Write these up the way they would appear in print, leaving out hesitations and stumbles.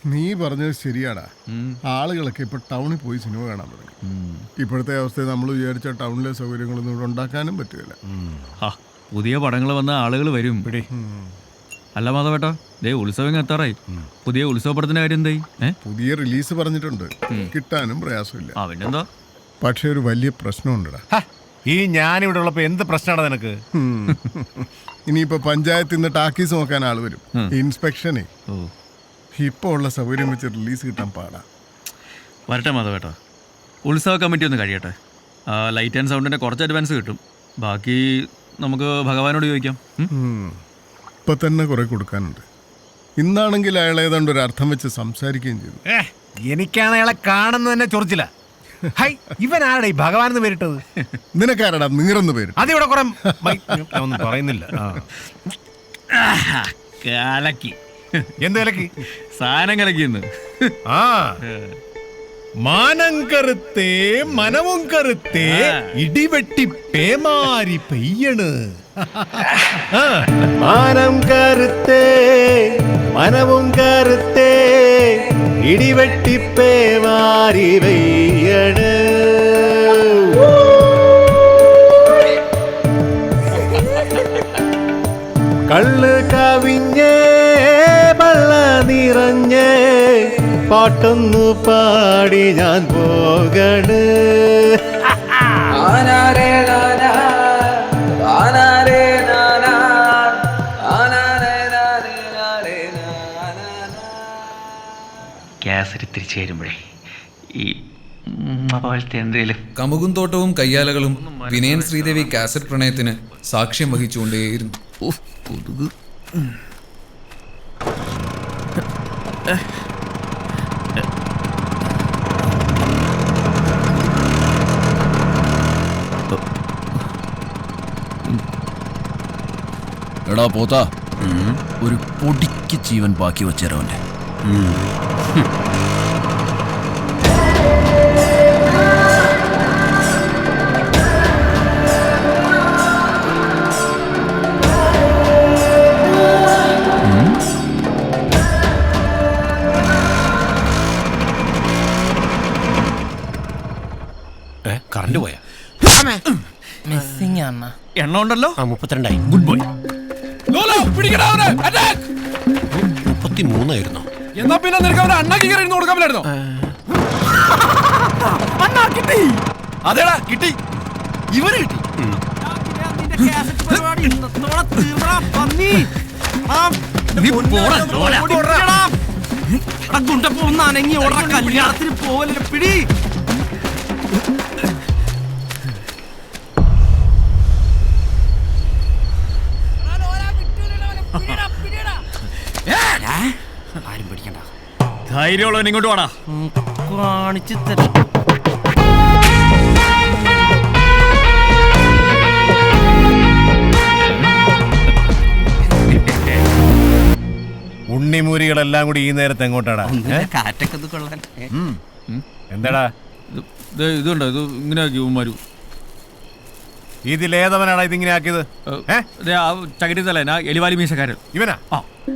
നീ പറഞ്ഞത് ശരിയാടാ. ആളുകളൊക്കെ ഇപ്പൊ ടൗണിൽ പോയി സിനിമ കാണാൻ തുടങ്ങി. ഇപ്പോഴത്തെ അവസ്ഥയിൽ നമ്മൾ വിചാരിച്ച ടൗണിലെ സൗകര്യങ്ങളൊന്നും ഇവിടെ ഉണ്ടാക്കാനും പറ്റില്ല. പുതിയ പടങ്ങൾ വന്ന ആളുകൾ വരും. അല്ല മാധവേട്ടാ, ദേ ഉത്സവം എത്താറായി. പുതിയ ഉത്സവ പടത്തിന്റെ കാര്യം എന്തായി? പുതിയ റിലീസ് പറഞ്ഞിട്ടുണ്ട്, കിട്ടാനും പ്രയാസമില്ല. അവനെന്താ? പക്ഷെ ഒരു വലിയ പ്രശ്നമുണ്ടടാ. ഈ ഞാനിവിടെ ഉള്ളപ്പോ എന്ത് പ്രശ്നമാണ് നിനക്ക്? ഇനിയിപ്പോ പഞ്ചായത്തിൽ നിന്ന് ടാക്കീസ് നോക്കാൻ ആള് വരും, ഇൻസ്പെക്ഷനെ. ഇപ്പൊ ഉള്ള സൗകര്യം വെച്ച് റിലീസ് കിട്ടാൻ പാടാ. വരട്ടെ മാധവേട്ടാ, ഉത്സവ കമ്മിറ്റി ഒന്ന് കഴിയട്ടെ. ലൈറ്റ് ആൻഡ് സൗണ്ടിന്റെ കുറച്ച് അഡ്വാൻസ് കിട്ടും, ബാക്കി നമുക്ക് ഭഗവാനോട് ചോദിക്കാം. ഇപ്പൊ തന്നെ കുറെ കൊടുക്കാനുണ്ട്. ഇന്നാണെങ്കിൽ അയാൾ ഏതാണ്ട് ഒരു അർത്ഥം വെച്ച് സംസാരിക്കുകയും ചെയ്തു. എനിക്കാണ് അയാളെ കാണുന്നത് തന്നെ ചൊറിച്ചില്ല. ഇവൻ ആരുടെ ഈ ഭഗവാൻ എന്ന് പേരിട്ടത്? നിനക്കാരടാ നീറന്ന് പേര്? അതിവിടെ കുറെ ഒന്നും പറയുന്നില്ല. കലക്കി. എന്ത് കലക്കി? സാധനം കലക്കിന്ന്. മാനം കറുത്തേ മനവും കറുത്തേ ഇടിവെട്ടി പേമാരി പെയ്യണ്. മാനം കറുത്തേ മനവും കറുത്തേ ഇടിവെട്ടി പേമാരി പെയ്യണ്. കള്ള് കവിഞ്ഞേ പള്ള നിറഞ്ഞേ പാട്ടൊന്നു പാടി ഞാൻ പോകണ്. ഗ്യാസ് തിരിച്ചു വരുമ്പോഴേ ഈ പോലത്തെ എന്തെങ്കിലും കമുകും തോട്ടവും കയ്യാലകളും വിനയൻ ശ്രീദേവി കാസറ്റ് പ്രണയത്തിന് സാക്ഷ്യം വഹിച്ചുകൊണ്ടേയിരുന്നു. കൊതുക്. എടാ പോത്താ, ഒരു പൊടിക്ക് ജീവൻ ബാക്കി വെച്ചേരവന്റെ. കറണ്ട് പോയാ? എണ്ണ ഉണ്ടല്ലോ. 32. Good boy. 33 ആയിരുന്നു. എന്നാ പിന്നെ നിനക്ക് അവരെ അണ്ണാക്കി കയറി കൊടുക്കാൻ പറ്റായിരുന്നോ? അതേടാ കിട്ടി, ഇവര് കിട്ടി. കല്യാണത്തിന് പോവല്ലേ പിടി. ആരും പിടിക്കണ്ട. ധൈര്യമുള്ളവൻ ഇങ്ങോട്ട് വാടാ. കാണിച്ചു തരാം. ഉണ്ണിമൂരികളെല്ലാം കൂടി ഈ നേരത്തെ എങ്ങോട്ടാടാ? കാറ്റൊക്കെ ഇത് കൊള്ളാൻ. എന്താടാ ഇതുണ്ടോ? ഇത് ഇങ്ങനെ ആക്കി ഇതിലേതവനാടാ ഇതിങ്ങനെ ആക്കിയത്? ചകിരി തലേന എലിവാലി മീശക്കാരൻ ഇവനാ?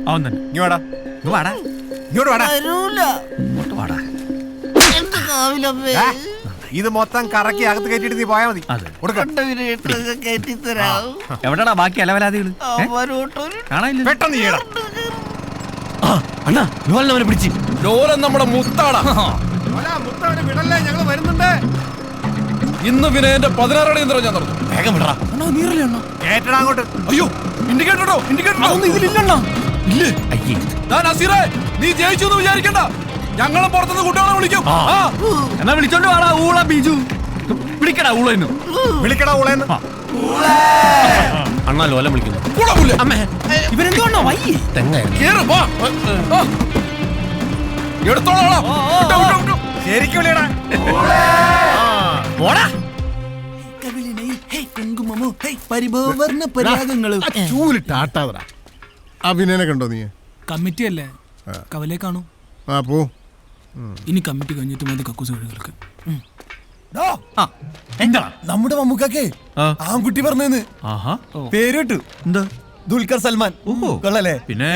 അവൻ തന്നെ. ഇങ്ങോട്ടാ, ഇങ്ങോട്ട് വാടാ. ഇങ്ങോട്ട് വാടാ. ഇത് മൊത്തം കറക്കി അകത്ത് കയറ്റിട്ട് നീ പോയാ മതി. എവിടെടാ ബാക്കി അലവലാദികള്? പെട്ടെന്ന് ചെയ്യടാ. അണ്ണാ ലോലനെ പിടിച്ച്. ലോലൻ നമ്മുടെ മുത്താടാ. വിടല്ലേ, ഞങ്ങള് വരുന്നുണ്ട്. ഇന്ന് വിനയന്റെ 16 അടി യന്ത്രം ഞാൻ നടന്നു. വേഗം വിടറാ. കേട്ടടാ അങ്ങോട്ട്. അയ്യോ, ഇൻഡിക്കേറ്ററോ ഇല്ലേ? നസീറേ, നീ ജയിച്ചു എന്ന് വിചാരിക്കണ്ട. ഞങ്ങളും പുറത്തുനിന്ന് കുട്ടികളെ വിളിക്കും. എന്നാ വിളിച്ചോണ്ട് വാടാ ഊള ബിജു. വിളിക്കടാ ഊളെന്ന്. വിളിക്കടാ ഊളെന്ന്. അണ്ണാ ലോലം വിളിക്കുന്നു. ഇവരെന്തുകൊണ്ടോ വയ്യ എടുത്തോളാം. ശരിക്കും വിളിയടാ. ചൂലിട്ടാട്ടാതടാ. അഭിനയനെ കണ്ടോ നീ? കമ്മിറ്റി അല്ലേ, കവലേ കാണൂ. പോ. ഇനി കമ്മിറ്റി കഴിഞ്ഞിട്ട് മതി കക്കൂസ് വഴികൾക്ക്. എന്താ നമ്മുടെ മമ്മൂക്കേ ആൺകുട്ടി പറഞ്ഞെന്ന് പേര് കിട്ടു. എന്താ ദുൽഖർ സൽമാൻ. കൊള്ളല്ലേ? പിന്നെ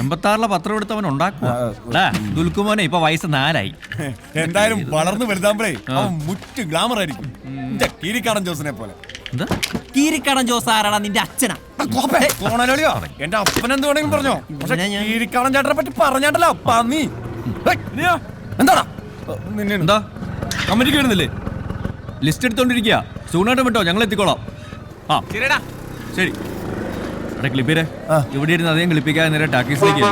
86 പത്രം എടുത്തവൻ ഉണ്ടാക്കുക. ദുൽക്കുമോനെ ഇപ്പൊ വയസ്സ് 4 ആയി. എന്തായാലും വളർന്നു വലുതാകുമ്പോഴേ അവൻ മുറ്റ് ഗ്ലാമർ ആയിരിക്കും. കീരിക്കാടൻ ജോസിനെ പോലെ. എന്താ കീരിക്കടൻ ജോസ് ആരാടാ? നിന്റെ അച്ഛനാ? കോണലോളിയോ എന്റെ അപ്പൻ എന്ത് വേണമെങ്കിലും പറഞ്ഞോ. പക്ഷെ കീരിക്കാടൻ ചേട്ടനെ പറ്റി പറഞ്ഞാട്ടല്ലോ പന്നി. എന്താടാ എന്താ കമ്മിറ്റിക്ക് വരുന്നില്ലേ? ലിസ്റ്റ് എടുത്തോണ്ടിരിക്കുക. സൂണായിട്ടും വിട്ടോ, ഞങ്ങൾ എത്തിക്കോളാം. ആ ശരി. അവിടെ ക്ലിപ്പിരെ ഇവിടെ ഇരുന്ന് അധികം ക്ലിപ്പിക്കാതെ നേരെ ടാക്കീസിലേക്ക്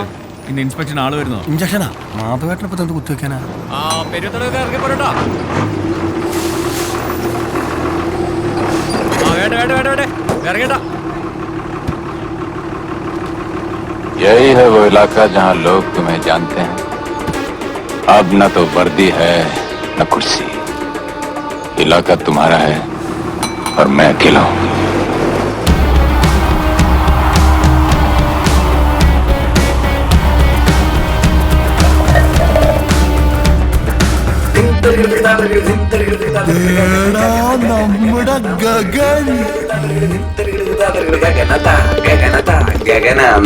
ഇന്ന് ഇൻസ്പെക്ഷൻ ആള് വരുന്നോ? ഇഞ്ചക്ഷനാ മാധവേട്ടനപ്പോ എന്ത് കുത്തിവെക്കാനാ? ഇറങ്ങി പോരട്ടോ. ഇറങ്ങിട്ടാ. यही है वो इलाका जहाँ लोग तुम्हें जानते हैं. अब न तो वर्दी है न कुर्सी. इलाका तुम्हारा है और मैं अकेला हूँ. നമ്മുടെ ഗഗൻ गगनाम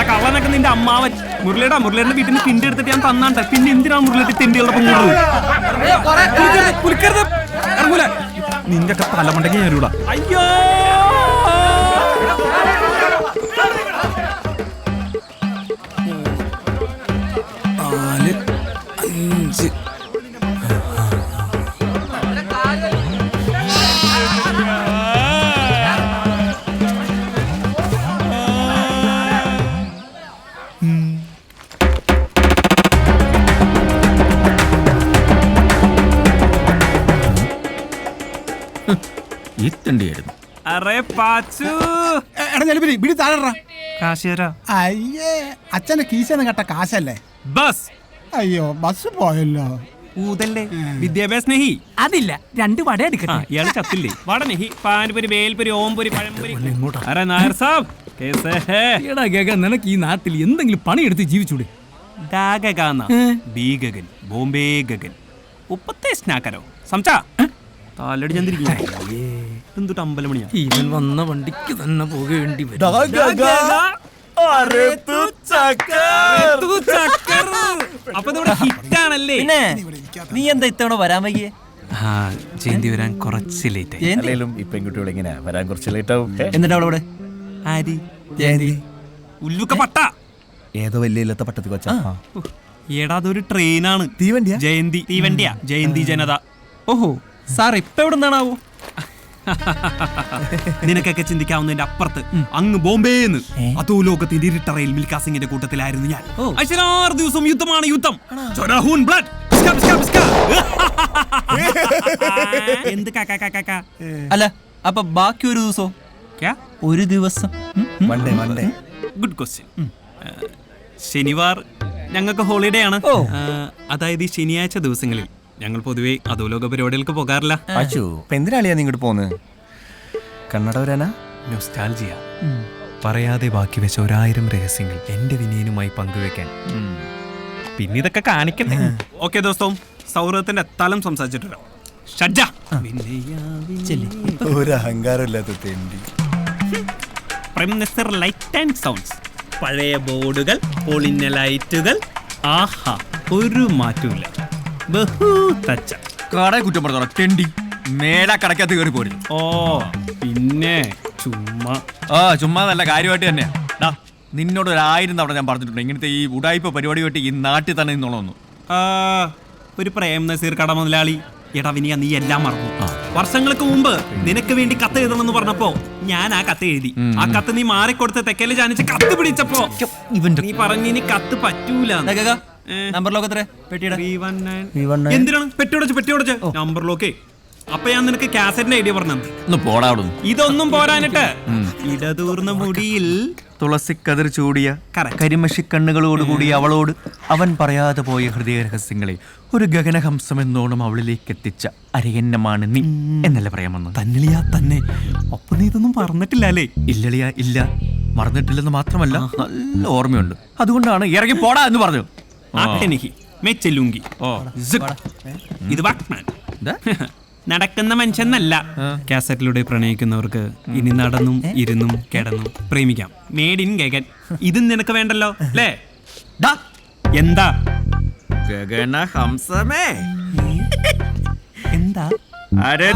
കള്ളനൊക്കെ നിന്റെ അമ്മാവൻ മുരളിയുടെ വീട്ടിൽ നിന്ന് തിണ്ടി എടുത്തിട്ട് ഞാൻ തന്നാട്ടെ. പിന്നെ എന്തിനാണ് മുരളിയുടെ തിണ്ടികളുടെ പൊങ്ങുള്ളത്? നിന്റെ ഒക്കെ തലമുണ്ടെങ്കിൽ ഞാനിവിടെ. അയ്യോ ഈ തണ്ടിയായിരുന്നു. അറേ പാച്ചു ബിടി താഴെ. കാശിയരാ. അയ്യേ അച്ഛന്റെ കീശന്ന് കേട്ട കാശല്ലേ? ബസ്. അയ്യോ ബസ് പോയല്ലോ. ഊതല്ലേ വിദ്യാഭ്യാസ സ്നേഹി. അതില്ല, 2 വട എടുക്കട്ടെ. ഇയാള് ചത്തില്ലേ? വടനെഹി പാൻപുരി വേൽപുരി ഓംപുരി പഴംപുരി. അരെ നായർ സാബ് കേസേ ഹേ? എടാ ഗഗൻ, നിനക്ക് ഈ നാട്ടിൽ എന്തെങ്കിലും പണിയെടുത്ത് ജീവിച്ചൂടെ? ഡാഗഗാന ബി ഗഗൻ ബോംബെ ഗഗൻ ഉപ്പത്തെ സ്നാക്കരോ സംചാ താലടി ചന്ദ്രിക്കും. എന്തുട്ട് 50 മണിയാ? ഇവൻ വന്ന വണ്ടിക്ക് തന്നെ പോകേണ്ടി വരും. അപ്പൊ ഇവിടെ ഹിറ്റാണല്ലേ? നീ എന്താ ഇത്തവണ വരാൻ വയ്യേ? ജയന്തി വരാൻ കുറച്ച് ലേറ്റ് ആയി. അല്ലെങ്കിലും ഈ പെൺകുട്ടികൾ ഇങ്ങനെ വരാൻ കുറച്ച് ലേറ്റ് ആവും. എന്നിട്ട് അവളവിടെ ആരി ജയന്തി ഉല്ലുക്ക പട്ട ഏതോ വലിയ ഇല്ലാത്ത പട്ടത്തി കൊച്ചാ. എടാ അതൊരു ട്രെയിനാണ്. തീവണ്ടിയാ? ജയന്തി തീവണ്ടിയാ. ജയന്തി ജനത. ഓഹോ സാർ ഇപ്പൊ എവിടെ നിന്നാണാവോ? നിനക്കൊക്കെ ചിന്തിക്കാവുന്നതിന്റെ അപ്പുറത്ത് അങ്ങ് ബോംബെന്ന് അതോ ലോകത്തിന്റെ ഇരുട്ട റെയിൽ മിൽഖാ സിംഗിന്റെ കൂട്ടത്തിലായിരുന്നു ഞാൻ. 6 ദിവസം യുദ്ധമാണ് യുദ്ധം. ചൊരാഹൂൻ ബ്ലഡ്. എന്ത് അല്ല, അപ്പൊ ബാക്കി ഒരു ദിവസോ? ഒരു ദിവസം ഗുഡ് ക്വസ്റ്റ്യൻ. ശനിവാർ ഞങ്ങൾക്ക് ഹോളിഡേ ആണ്. അതായത് ഈ ശനിയാഴ്ച ദിവസങ്ങളിൽ ഞങ്ങൾ പൊതുവെ അധോലോക പരിപാടികൾക്ക് പോകാറില്ല. എന്തിനാളിയാ നീ ഇങ്ങോട്ട് പോന്ന്? കണ്ണട വരാനാ? നൊസ്റ്റാൾജിയ. പറയാതെ ബാക്കി വെച്ച 1000 രഹസ്യങ്ങൾ എന്റെ വിനയനുമായി പങ്കുവെക്കാൻ. പിന്നെ ഇതൊക്കെ കാണിക്കണ്ടേ? ഓക്കെ ദോസ്തോ, സൗഹൃദത്തിന്റെ തലം സംസാരിച്ചിട്ടുണ്ടോ? ഒരു അഹങ്കാരമില്ലാത്ത തെണ്ടി. Prime minister light and sounds. പഴയ ബോർഡുകൾ, പൊളിഞ്ഞ ലൈറ്റുകൾ. ആഹാ, ഒരു മാറ്റമില്ല. ബഹുതച്ച കടയെ കുറ്റം പറഞ്ഞോ തെണ്ടി. മേലാ കടക്കകത്ത് കയറി പോരുന്നു. ഓ പിന്നെ ചുമ്മാ. ചുമ്മാ നല്ല കാര്യമായിട്ട് തന്നെയാ. നിന്നോട് 1000 തവണ ഞാൻ പറഞ്ഞിട്ടുണ്ട് ഇങ്ങനത്തെ ഈ ഉടായ്പ പരിപാടി വെട്ടി ഈ നാട്ടിൽ തന്നെ നിന്നോളൊന്നു. ഒരു പ്രേം നസീർ കട മുതലാളി. എടാ വിനിയ, നീ എല്ലാം മറന്നു. വർഷങ്ങൾക്ക് മുമ്പ് നിനക്ക് വേണ്ടി കത്ത് എഴുതണമെന്ന് പറഞ്ഞപ്പോ ഞാൻ ആ കത്ത് എഴുതി. ആ കത്ത് നീ മാറിക്കൊടുത്ത് തെക്കല് ജാനിച്ച് കത്ത് പിടിച്ചപ്പോ നീ പറഞ്ഞു ഇനി കത്ത് പറ്റൂല. നമ്പർ ലോക്ക് എത്ര? പെട്ടിയുടെ എന്തിനാണ് പെട്ടിയോടച്ച് നമ്പർ ലോക്കേ? അപ്പൊ ഞാൻ നിനക്ക് കാസറ്റിന്റെ ഐഡിയ പറഞ്ഞു. പോടാവിടും. ഇതൊന്നും പോരാനിട്ട് ഇടതൂർന്ന മുടിയിൽ തുളസിക്കതിർ ചൂടിയ കരിമഷി കണ്ണുകളോടുകൂടി അവളോട് അവൻ പറയാതെ പോയ ഹൃദയ രഹസ്യങ്ങളെ ഒരു ഗഗനഹംസം എന്നോണം അവളിലേക്ക് എത്തിച്ച അരയന്നമാണ് നീ എന്നല്ലേ പറയാമെന്ന്. തന്നിളിയാ തന്നെ. അപ്പൊ നീ ഇതൊന്നും പറഞ്ഞിട്ടില്ല അല്ലേ? ഇല്ലളിയാ ഇല്ല. മറന്നിട്ടില്ലെന്ന് മാത്രമല്ല നല്ല ഓർമ്മയുണ്ട്. അതുകൊണ്ടാണ് ഇറങ്ങി പോടാ എന്ന് പറഞ്ഞു. ആട്ടെനിക്ക് മെച്ചലുങ്കി ഓ ഇത് വാക്മാൻ നടക്കുന്ന മനുഷ്യന്നല്ല. കാസറ്റിലൂടെ പ്രണയിക്കുന്നവർക്ക് ഇനി നടന്നും ഇരുന്നും കിടന്നും പ്രേമിക്കാം. Made in Gagan. ഇത് നിനക്ക് വേണ്ടല്ലോ അല്ലേ? എന്താ ഗഗന ഹംസമേ എന്താ അരെ